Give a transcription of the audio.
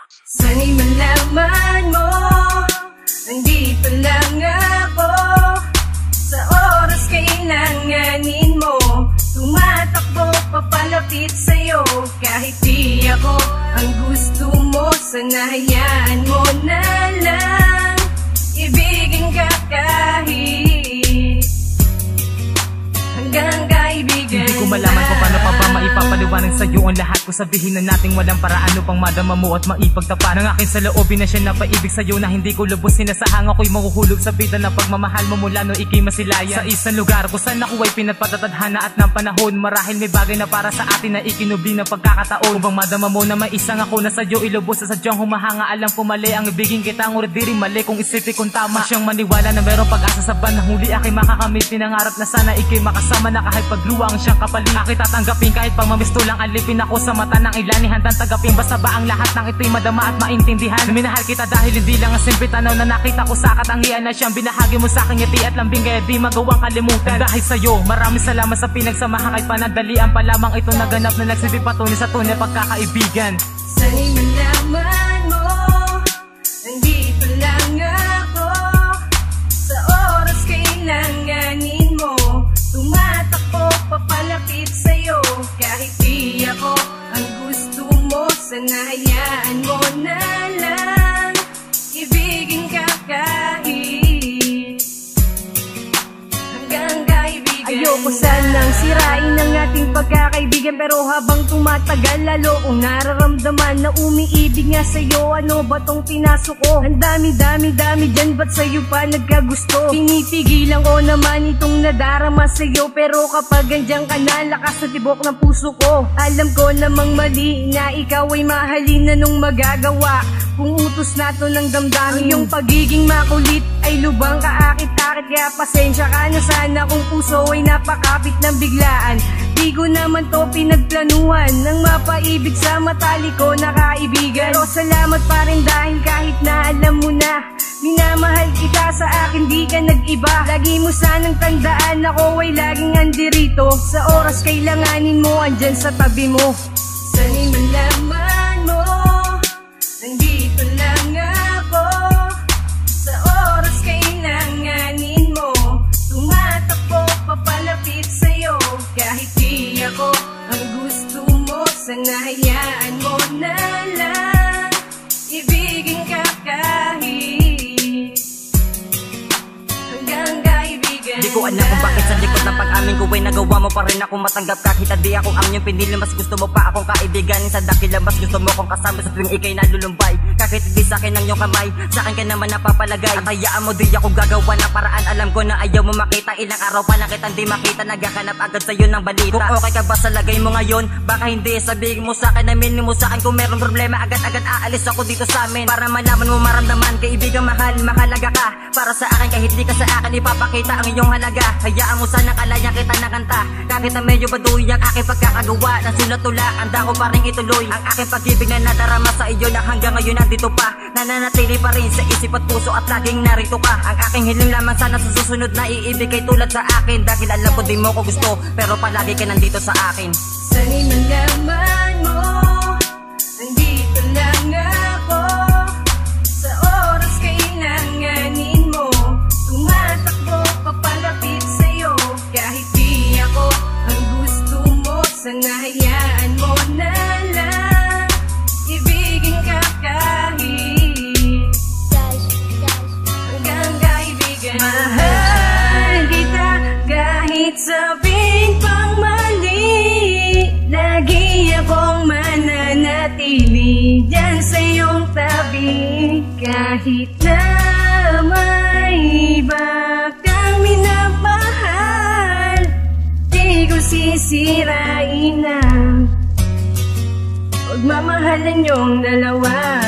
Sana'y malaman mo, nandito lang ako. Sa oras kailanganin mo, tumatakbo papalapit sa'yo. Kahit di ako ang gusto mo, sana hayaan mo na lang. Ibigin ka kahit hanggang kaibigan. Hindi ko malaman kung paano pa ba maipapaliwanag sa'yo ang lahat ko. Sabihin na nating walang paraan upang madama mo at maipagtapat ng akin sa loobin na siya napaibig sa'yo, na hindi ko lubos sinasahang ako'y mahuhulog sa bida na pagmamahal mo mula no ikay masilayan. Sa isang lugar kung saan ako ay pinagpatatadhana at ng panahon, marahil may bagay na para sa atin na ikinubli ng pagkakataon. Kung madama mo na may isang ako na sa'yo ilubos sa sadyang humahanga, alam ko mali ang ibigin kita, ngunit di rin mali kung isipin kong tama. Siyang maniwala na merong pag-asa sa bandang huli ako'y makakamit. Pinangarap na sana ikay makasama na kahit pagluwa ang siyang kapalit. Ako'y tatanggapin kahit pang mamisto lang alipin ako sa mata ng ilan, handang tagapin. Basta ba ang lahat ng ito'y madama at maintindihan. Minahal kita dahil hindi lang ang simple tanaw na nakita ko sa katangian na siyang binahagi mo sa aking ngiti at lambing, kaya di magawang kalimutan. Dahil sa'yo, maraming salamat sa pinagsamahan kahit panandalian pa lamang ito naganap na nagsilbi patunay sa tunay pagkakaibigan. Sana'y malaman mo, nandito lang ako. Sa oras kailanganin mo, tumatakbo papalapit sa'yo. Kahit di ako ang gusto mo, sana hayaan mo na lang. Ibigin ka kahit hanggang kaibigan. Ayoko sanang sirain ang ating pagkakaibigan, pero habang tumatagal lalo kong nararamdaman na umiibig nga sa'yo. Ano ba tong pinasok ko? Ang dami dyan, ba't sa'yo pa nagkagusto? Pinipigilan ko naman itong nadarama sa'yo, pero kapag andyan ka na, lakas sa tibok ng puso ko. Alam ko namang mali na ikaw ay mahalin na nung magagawa. Kung utos na to ng damdamin, yung pagiging makulit ay lubang kaakit-akit. Kaya pasensya ka na sana kung puso ay napakapit ng biglaan. Di ko naman to pinagplanuhan nang mapaibig sa mataliko na kaibigan. Pero salamat pa rin dahil kahit na alam mo na minamahal kita, sa akin di ka nag-iba. Lagi mo sanang tandaan ako ay laging andirito. Sa oras kailanganin mo, andyan sa tabi mo. Sana'y malaman mo, nandito lang ako. Sa oras kailanganin mo, tumatakbo papalapit sa'yo. Kahit di ako ang gusto mo, sana hayaan mo na lang. Ibigin ka kahit hanggang kaibigan. Di ko alam kung bakit sa likod ng pag-amin ko ay nagawa mo pa rin ako matanggap kahit di ako ang iyong pinili. Mas gusto mo pa akong kaibigan sa dakila, mas gusto mo akong kasama sa tuwing ikay nalulumbay. Kahit hindi sa akin ang iyong kamay, sa akin ka naman napapalagay. At hayaan mo di ako gagawa ng paraan. Alam ko na ayaw mo makita, ilang araw pa na kitang di makita. Naghahanap agad sa'yo ng balita. Kung okay ka ba sa lagay mo ngayon, baka hindi sabihin mo sa akin, aminin mo sa akin. Kung meron problema, agad-agad aalis ako dito sa amin. Para malaman mo maramdaman, kaibigan mahal, mahalaga ka para sa akin. Kahit di ka sa akin, ipapakita ang iyong halaga. Hayaan mo sana kalayan kita na kanta. Kahit na medyo baduy ang aking pagkakagawa, ng sulat-tula, handa ko pa rin ituloy ang aking pag-ibig na nadarama sa iyo, na hanggang ngayon nandito pa, nananatili pa rin sa isip at puso at laging narito ka. Ang aking hiling lamang sana sa susunod na iibig kay tulad sa akin. Dahil alam ko di mo ko gusto, pero palagi ka nandito sa akin. Sana'y malaman mo, nandito lang ako. Sa oras kailanganin mo, tumatakbo papalapit sa'yo. Kahit di ako ang gusto mo, sana hayaan mo na lang. Ibigin ka kahit hanggang kaibigan. Mahal kita kahit sabihin pang mali. Lagi akong mananatili dyan sa iyong tabi. Kahit na may iba kang minamahal, di ko sisirain ang pagmamahalan yung dalawa.